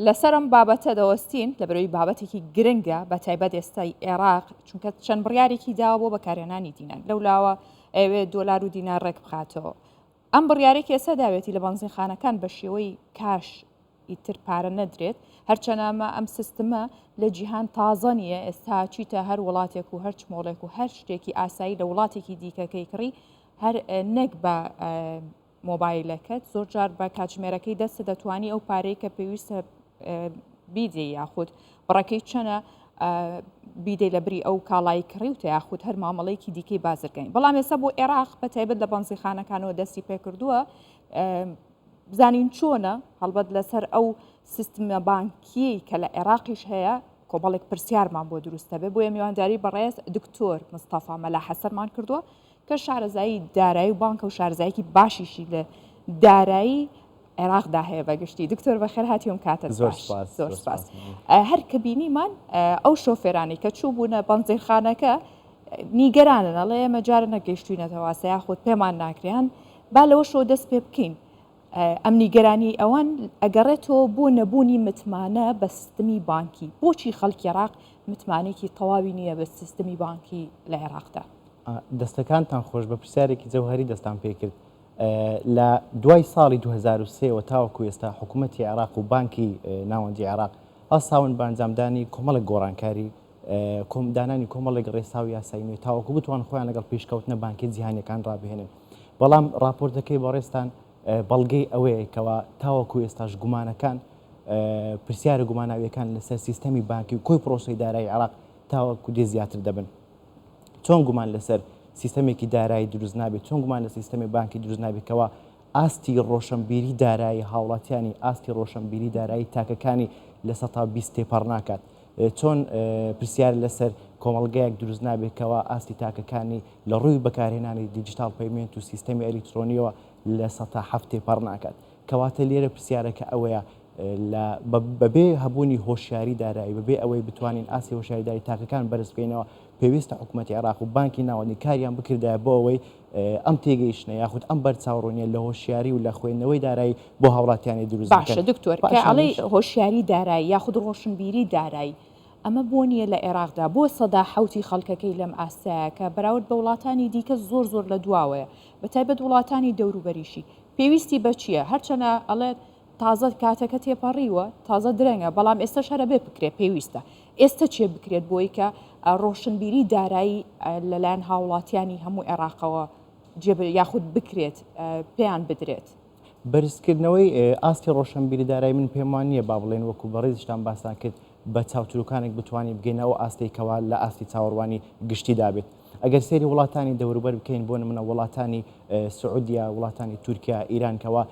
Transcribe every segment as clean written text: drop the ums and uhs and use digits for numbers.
لەسەرم بابەتە دەوەستین لە بەرەوەی بابەتێکی گرنگە بە تایبەت ئێستای عێراق چونکە چەند بڕیارێکی داوە بۆ بەکارهێنانی دینار لەولاوە ئەوێ دۆلار و دینار ڕێک بخاتەوە ئەم بڕیارێکی ئێستا داوێتی لە بەنزیخانەکان بە شێوەی کاش ئیتر پارە نەدرێت هەرچەنامە ئەم سیستمە لە جیهان تازە نیە ئێستا چیتە هەر وڵاتێک و هەر چمۆڵێک و هەر شتێکی ئاسایی لە وڵاتێکی دیکەکەی کڕی هەر نەک بە مۆبایلەکەت زۆر جار بە کاتژمێرەکەی دەستە دەتوانی ئەو پارەی کە پێویستە بیدێ یاخود بڕەکەی چەنە بیدەی لە بری ئەو کاڵای کڕیوتە یاخود هەر مامەڵەیەکی دیکەی بازرگین بەڵام ئێستا بۆ عێراق بە تایبەت لە بەنزیخانەکانەوە دەستی پێکردووە بزانین چۆنە هەڵبەت لەسەر ئەو سیستمە بانکی کە لە عێراقیش هەیە کۆمەڵێک پرسیارمان بۆ دروستە بێ بۆیە میوانداری بەڕێز دکتۆر مستەفا مەلا حەسەنمان کردووە کە شارەزایی دارایی و بانکە و شارەزاییکی باشیشی لە دارایی عێراقدا هەیە بەگشتی دکتۆر بەخێر هاتیوم کاتە زۆر سپاس هەر کە بینیمان ئەو شۆفێرانی کە چوو بوونە بەنزیرخانەکە نیگەرانن ئەڵێ ئێمە جارە نەگەیشتوینەتەوە یاخود پێمان ناکرێن با لەوە شۆ دەست پێ بکەین ئەم نیگەرانی ئەوان ئەگەڕێتەوە بۆ نەبوونی متمانە بە سیستمی بانکی بۆچی خەڵکی عێراق متمانێکی تەواوی نییە بە سیستمی بانکی لە عێراقدا دەستەکانتان خۆش بە پرسیارێکی جەوهەری دەستان پێکرد لە دوای ساڵی 2023 تاوەکو ئێستا حکوومەتی عێراق و بانکی ناوەندی عێراق هەستاون بە ئەنجامدانی کۆمەڵێک گۆڕانکاری دانانی کۆمەڵێک ڕێساوی یاسایی نوێ تاوەکو بتوان خۆیان لەگەڵ پێشکەوتنە بانکی جیهانیەکان ڕابهێنن بەڵام راپۆرتەکەی بەڕێستان بەڵگەی ئەوەیە کەوا تاوەکو ئێستاش گومانەکان پرسیارە گوماناویەکان لەسەر سیستەمی بانکی و کۆی پرۆسەی دارایی عێراق تاوەکو دێ زیاتر دەبن چۆن گومان لەسەر سیستەمێکی دارایی دروست نابێت چۆن گومان لە سیستەمی بانکی دروست نابێتەوە ئاستی ڕۆشنبیری دارایی هاوڵاتیانی ئاستی ڕۆشنبیری دارایی تاکەکانی لە 120 تێپەڕ ناکات چۆن پرسیار لەسەر کۆمەڵگەیەک دروست نابێتەوە ئاستی تاکەکانی لە ڕووی بەکارهێنانی دیجیتال پەیمنت و سیستەمی ئەلیکترۆنیەوە لە 170 تێپەڕ ناکات کەواتە لێرە پرسیارەکە ئەوەیە بەبێ هەبوونی هۆشیاری دارایی بەبێ ئەوەی بتوانین ئاسی هۆشیاریداری تاکەکان بەرز بکەینەوە پێویستە حکوومەتی عێراق و بانکی ناوەندی کاریان بکردایە بۆ ئەوەی ئەم تێگەیشتنە یاخود ئەم بەرچاوڕوونیە لە هۆشیاری و لە خوێندنەوەی دارایی بۆ هاوڵاتیانی دروست بکەن. باشە دکتۆر کە ئەڵێ هۆشیاری دارایی یاخود ڕۆشنبیری دارایی ئەمە بۆ نییە لە عێراقدا بۆ سەدا حوتی خەڵکەکەی لەم ئاستایە کە بەراورد بە وڵاتانی دیکە زۆر لە دواوەیە بەتایبەت وڵاتانی دەوروبەریشی پێویستی بە چییە هەرچەنە ئەڵێ تازە کاتەکە تێپەڕیوە تازە درەنگە بەڵام ئێستا شەرە بێ بکرێت پێویستە ئێستا چێ بکرێت بۆی کە ڕۆشنبیری دارایی لەلایەن هاوڵاتیانی هەموو عێراقەوە یاخود بکرێت پێیان بدرێت بەرزکردنەوەی ئاستی ڕۆشنبیری دارایی من پێم وانە با بڵێن وەکو بەڕێزشتان باسان کرد بە چاوتروکانێک بتوانین بگەینەوە ئاستێکەوە لە ئاستی چاوەڕوانی گشتی دابێت ئەگەر سێری وڵاتانی دەوروبەر بکەین بۆ نمونە وڵاتانی سعودیا وڵاتانی تورکیا ئیرانکەوە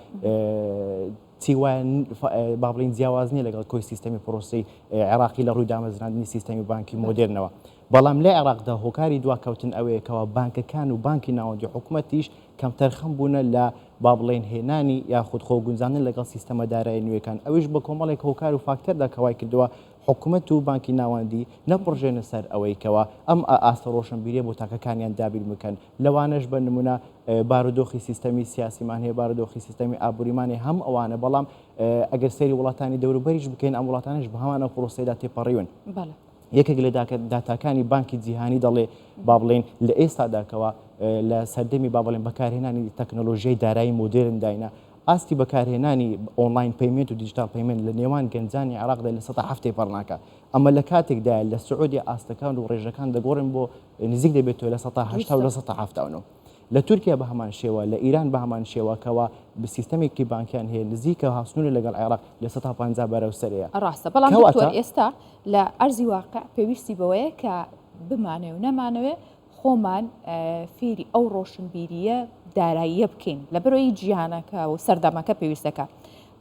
چیوان با بڵین جیاواز نیە لەگەڵ کۆی سیستەمی پرۆسی عێراقی لە ڕووی دامەزراندنی سیستەمی بانکی مۆدرنەوە بەڵام لە عێراقدا هۆکاری دواکەوتن ئەوەیەکەوە بانکەکان و بانکی ناوەندی حکوومەتیش کەم تەرخەم بوونە لە با بڵێن هێنانی یاخود خۆگونجاندن لەگەڵ سیستەمە دارایی نوێەکان ئەویش بە کۆمەڵێک هۆکار و فاکتەردا کەوای کردووە حکوومەت و بانکی ناوەندی نەپڕژێنە سەر ئەوەیکەوە ئەم ئاستە ڕۆشنبیریە بۆ تاکەکانیان دابیر بکەن لەوانش بە نمونە بارودۆخی سیستەمی سیاسیمان هەیە بارودۆخی سیستەمی ئابوووریمانی هەم ئەوانە بەڵام ئەگەر سەیری وڵاتانی دەوروبەریش بکەین ئەم وڵاتانش بە هەمانە پرۆسەیدا تێپەڕیون یەکێک لە داتاکانی بانکی جیهانی دەڵێ با بڵێن لە ئێستاداکەوە لە سەردەمی با بڵێن بەکارهێنانی تەکنۆلۆژیای دارایی مۆدرن داینە ئاستی بەکارهێنانی ئۆنلاین پەیمنت و دیجیتال پەیمنت لە نێوان گەنجانی عێراقدا لە 170 تێپەڕ ناکات ئەمە لە کاتێکدا لە سعودی ئاستەکان و ڕێژەکان دەگۆڕن بۆ نزیک دەبێتەوە لە 180 و لە 179 لە تورکیا بە هەمان شێوە لە ئیران بە هەمان شێوەکەوە بە سیستەمێکی بانکیان هەیە نزیکە هاسنوونە لەگەڵ عێراق لە 150 بەرەوسەرەیە ڕاستە بەڵام دکتۆر ئێستا لە ئەرزی واقع پێویستی بەوەیە کە بمانێ و نەمانەوێ خۆمان فێری ئەو ڕۆشنبیریە داراییە بکەین لە بەرۆی جیهانەکە و سەردەمەکە پێویستەکە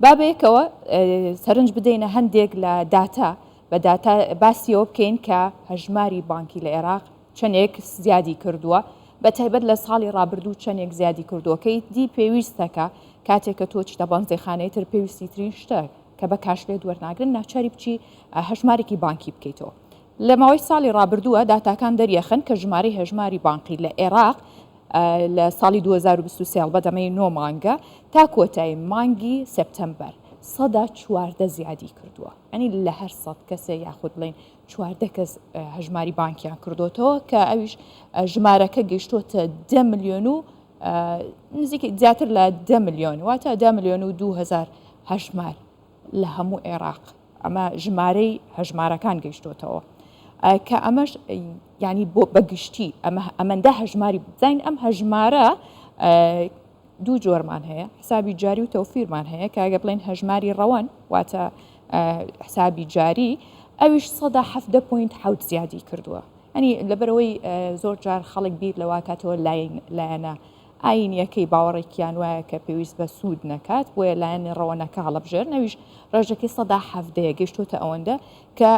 بابەیەکەوە سەرنج بدەینە هەندێک لە داتا بە داتا باسیەوە بکەین کە هەژماری بانکی لە عێراق چەندێک زیادی کردووە بە تایبەت لە ساڵی ڕابردوو چەندێک زیادی کردووەکەی دی پێویستەکە کاتێککە تۆ چیتە بەنزەیخانەی تر پێویستی ترین شتە کە بە کاشلێ دووەرناگرن ناچاری بچی هەژمارێکی بانکی بکەیتەوە لە ماوەی ساڵی ڕابردووە داتاکان دەریەخن کە ژماری هەژماری بانقی لە عێراق لە ساڵی 2023 بەدەمەی 9 مانگە تا کۆتایی مانگی سپتەمبەر 14 زیادی کردووە ئەنی لە هەر 100 کەسێ یاخود بڵین 14 کەس هەژماری بانکیان کردوتەوە کە ئەویش ژمارەکە گەیشتۆتە 10 ملیۆن و نزیکە زیاتر لە 10 ملیۆن واتە 10 ملیۆن و 2000 هەژمار لە هەموو عێراق ئەمە ژمارەی هەژمارەکان گەیشتۆتەوە کە ئەمەش ینی بۆ بەگشتی ئەمەندە هەژماری بزین ئەم هەژمارە دوو جۆرمان هەیە حسابی جاری و تەوفیرمان هەیە کە ئەگە بڵێن هەژماری ڕەوەن واتە حسابی جاری ئەویش 170.7 زیادی کردووە ئەنی لەبەرەوەی زۆر جار خەڵک بیر لەوا کاتەوە لایەنە ئاینیەکەی باوەڕێکیان وایە کە پێویست بە سوود نەکات بۆیە لایەنی ڕەوەنەکە هەڵەبژێر نەویش ڕێژەکەی 170 گەیشتۆتە ئەوەندە کە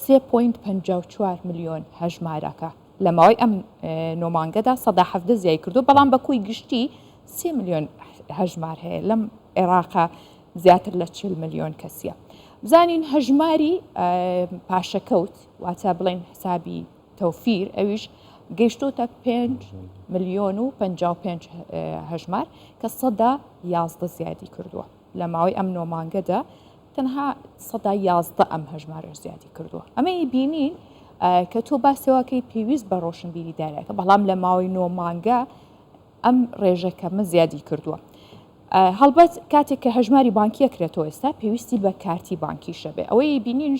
3.54 ملیۆن هەژمارەکە لە ماوەی ئەم نۆمانگەدا 170 زیای کردو بەڵام بە کۆی گشتی 3 ملیۆن هەژمار هەیە لەم عێراقا زیاتر لە 40 ملیۆن کەسیە بزانین هەژماری پاشەکەوت واتە بڵێن حسابی تەوفیر ئەویش گەیشتۆتە 5 ملیۆن و 55 هەژمار کە 111 زیادی کردووە لە ماوەی ئەم نۆمانگەدا تەنها 111 ئەم هەژمارە زیادی کردووە ئەمەی بینین کە تۆ باسەوەکەی پێویست بە ڕۆشنبیری دارایەکە بەڵام لە ماوەی نۆمانگە ئەم ڕێژەکەمە زیادی کردووە هەڵبەت کاتێک کە هەژماری بانکی ئەکرێتەوە ئێستا پێویستی بە کارتی بانکی شەبێ ئەوەی بینین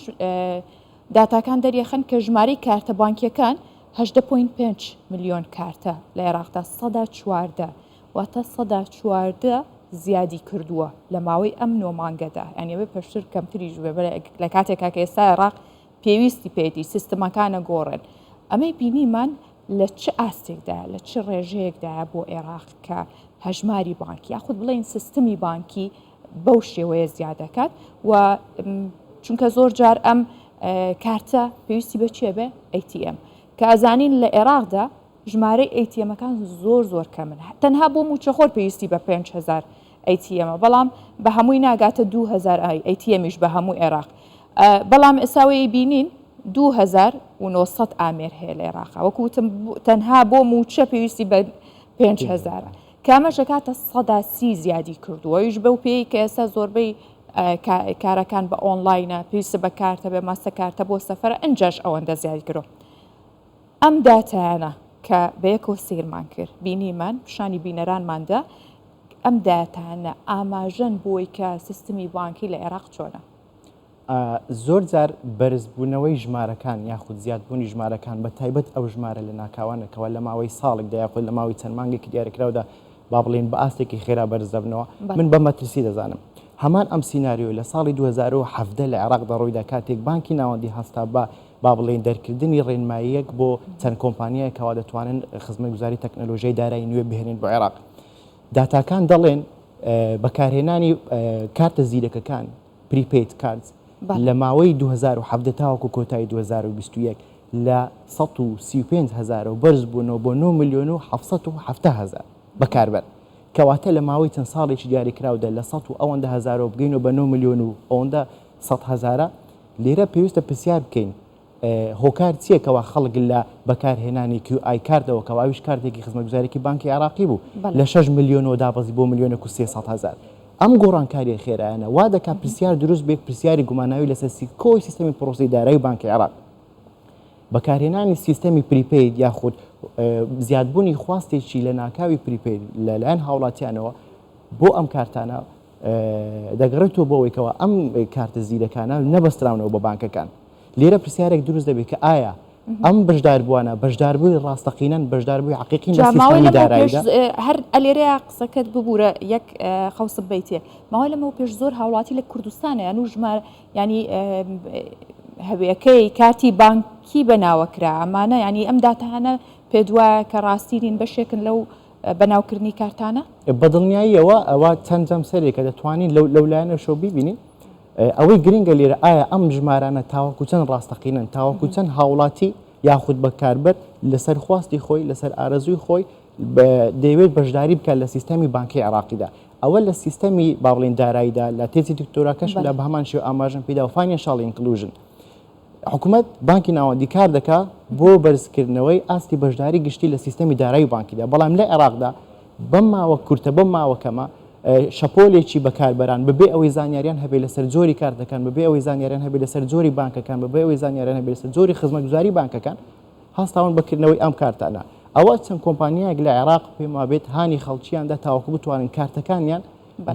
داتاکان دەریەخەن کە ژمارەی کارتە بانکیەکان 18.5 ملیۆن کارتە لە عێراقدا 114 واتە 114 زیادی کردووە لە ماوەی ئەم نۆمانگەدا ئەنیێوێ پێشتر کەمتریش لە کاتێکا کە ئێستا عێراق پێویستی پێێتی سیستمەکانە گۆڕن ئەمەی بینیمان لە چ ئاستێکدایە لە چ ڕێژەیەکدایە بۆ عێراق کە هەژماری بانکی یاخود بڵێن سیستمی بانکی بەو شێوەیە زیادەکات و چونکە زۆر جار ئەم کارتە پێویستی بە چێ بێ ATM کە ئازانین لە عێراقدا ژمارەی ATMەکان زۆر کەمن تەنها بۆ موچەخۆر پێویستی بە 5000 ATMە بەڵام بە هەمووی ناگاتە 2000 ATMیش بە هەموو عێراق بەڵام ئێساوەیە بینین 2900 ئامێر هەیە لە عێراق وەکوتم تەنها بۆ موچە پێویستی بە 5000 کامەشە کاتە 130 زیادی کردووەیش بەو پێی کە ئێستا زۆربەی کارەکان بە ئۆنلاینە پێویستە بە کارتە بێ ماستە کارتە بۆ سەفەرە ئەنجاش ئەوەندە زیادی کردو ئەم داتایانە کە بەیەکەوە سیرمان کرد بینیمان پیشانی بینەرانماندا ئەم داتانە ئاماژەن بۆی کە سیستمی بانکی لە عێراق چۆنە زۆر جار بەرزبوونەوەی ژمارەکان یاخود زیادبوونی ژمارەکان بە تایبەت ئەو ژمارە لە ناکاوانەکەەوە لە ماوەی ساڵێکدا یاخود لە ماوەی چەند مانگێکی دیارەکراودا با بڵێن بە ئاستێکی خێرا بەرزدەبنەوە من بە مەترسی دەزانم هەمان ئەم سینناریۆ لە ساڵی 2017 لە عێراقدا ڕۆیدا کاتێک بانکی ناوەندی هەستا با بڵێن دەرکردنی ڕێنماییەک بۆ چەند کۆمپانیایەکەوا دەتوانن خزمەتگوزاری تەکنەلۆژیای دارایی نوێ بهێنن بۆ عێراق داتاکان دەڵێن بەکارهێنانی کارتە زیرەکەکان پریپیت کارت لە ماوەی 2017 تاوەکو کۆتایی 2021 لە 135,000 و بەرز بوونەوە بۆ 9 ملیۆن و 770,000 بەکاربەر کەواتە لە ماوەی چەند ساڵێکی دیاریکراودا لە 100 و ئەوەندە هزارەوە بگەینەوە بە 9 ملیۆن و ئەوەندە 100,000 لێرە پێویستە پرسیار بکەین هۆکار چیەکەوە خەڵک لە بەکارهێنانی QI کاردەوە کەواویش کارتێکی خزمەتگوزارێکی بانکی عێراقی بوو لە 6 ملیۆنەوە دابەزی بۆ 1,300,000 ئەم گۆڕانکاریە خێرایانە وا دەکات پرسیار دروست بێت پرسیاری گوماناوی لەسەر کۆی سیستەمی پرۆسی دارایی بانکی عێراق بەکارهێنانی سیستەمی پریپید یاخود زیادبوونی خواستێکی لە ناکاوی پریپید لەلایەن هاوڵاتیانەوە بۆ ئەم کارتانە دەگەڕێتەوە بۆەوەیکەوە ئەم کارتە زیرەکانە نەبەستراونەوە بە بانکەکان لێرە پرسیارێک دروست دەبێت کە ئایا ئەم بەشداربووانە بەشداربووی ڕاستەقینەن بەشداربووی حقیقی لە سیستەمی داراییدا هەر ئەلێرەیە قسەکەت ببوورە یەک خەوسب بیتێ ماوەی لەمەوە پێش زۆر هاوڵاتی لە کوردستانە یان و ژمار ینی هەویەکەی کارتی بانکی بەناوەکرا ئەمانە ینی ئەم داتانە پێ دوایە کە ڕاستیرین بەشێکن لەو بەناوکردنی کارتانە بەدڵنیاییەوە ئەوە چەند جەم سەرێکە دەتوانین لەولایەنە شۆ ببینین ئەوەی گرنگە لێرە ئایا ئەم ژمارانە تاوەکو چەند ڕاستەقینن تاوەکو چەند هاوڵاتی یاخود بەکاربەر لەسەر خواستی خۆی لەسەر ئارەزووی خۆی دەیەوێت بەشداری بکات لە سیستەمی بانکی عێراقیدا ئەوە لە سیستەمی باڵێن داراییدا لە تێزی دکتۆراکەش لە بە هەمان شێو ئاماژن پێدا و فاینانشال ئینکلوژن حکوومەت بانکی ناوەندی کار دەکات بۆ بەرزکردنەوەی ئاستی بەشداری گشتی لە سیستەمی دارایی بانکیدا بەڵام لە عێراقدا بەم ماوە کورتە بەم ماوەکەمە شەپۆلێکی بەکاربەران بەبێ ئەوەی زانیاریان هەبێ لەسەر جۆری کارتەکان بەبێ ئەوەی زانیاریان هەبێ لەسەر جۆری بانکەکان بەبێ ئەوەی زانیاریان هەبێ لەسەر جۆری خزمەتگوزاری بانکەکان هەستاون بەکردنەوەی ئەم کارتانە ئەوە چەند کۆمپانیایەک لە عێراق پێم وابێت هانی خەڵکییاندا تاوەکو بتوانن کارتەکانیان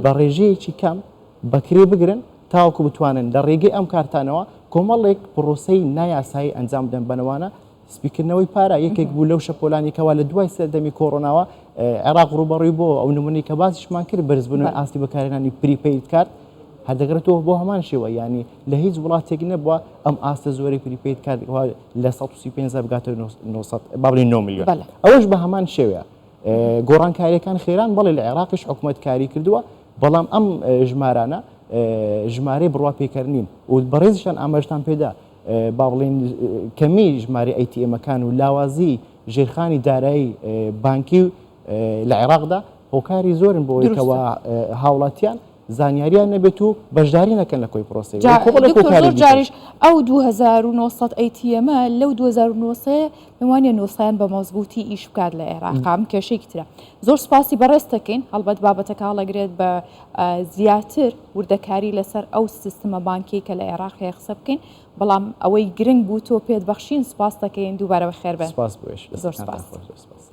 بە ڕێژەیەکی کەم بەکرێ بگرن تاوەکو بتوانن لە ڕێگەی ئەم کارتانەوە کۆمەڵێک پرۆسەی نایاسایی ئەنجام بدەن بنەوانە سپیکردنەوەی پارە یەکێک بوو لەو شەپۆلانێکەوە لە دوای سەردەمی کۆڕۆناوە عێراق ڕوبەڕووی بۆ ئەو نمونەی کە باسیشمان کرد بەرزبوونەوەی ئاستی بەکارهێنانی پریپەید کارت هەردەگرێتەوە بۆ هەمان شێوە ینی لە هیچ وڵاتێک نەبووە ئەم ئاستە زۆری پریپەید کارت لە 135 بگاتە 9 میلیۆن ئەوەش بە هەمان شێوەیە گۆڕانکاریەکان خێران بەڵێ لە عێراقش حکوومەتکاری کردووە بەڵام ئەم ژمارانە ژمارەی بڕوا پێکردنین و بەڕێزیشان ئاماژتان پێدا با بڵێن کەمی ژمارە ئەیتیئەمەکان و لاوازی ژێرخانی دارایی بانکی لە عێراقدا هۆکاری زۆرن بۆ ئەوەیەکەوە هاوڵاتیان زانیاریان نەبێت و بەشداری نەکەن لە کۆی پرۆسی جاریش ئەو 2900 ئەیتیەمە لەو 2900 بوانە نووسیان بە مەزبوطی ئیش بکات لە عێراقام کێشەیەکی ترە زۆر سپاسی بەڕێستەکەین هەڵبەت بابەتەکە هەڵەگرێت بە زیاتر وردەکاری لەسەر ئەو سیستمە بانکی کە لە عێراق هەیە قسە بکەین بەڵام ئەوەی گرنگ بوو تۆ پێت بەخشین سپاس دەکەین دووبارە بەخێر بێن سپاس بۆش زۆر سپاس.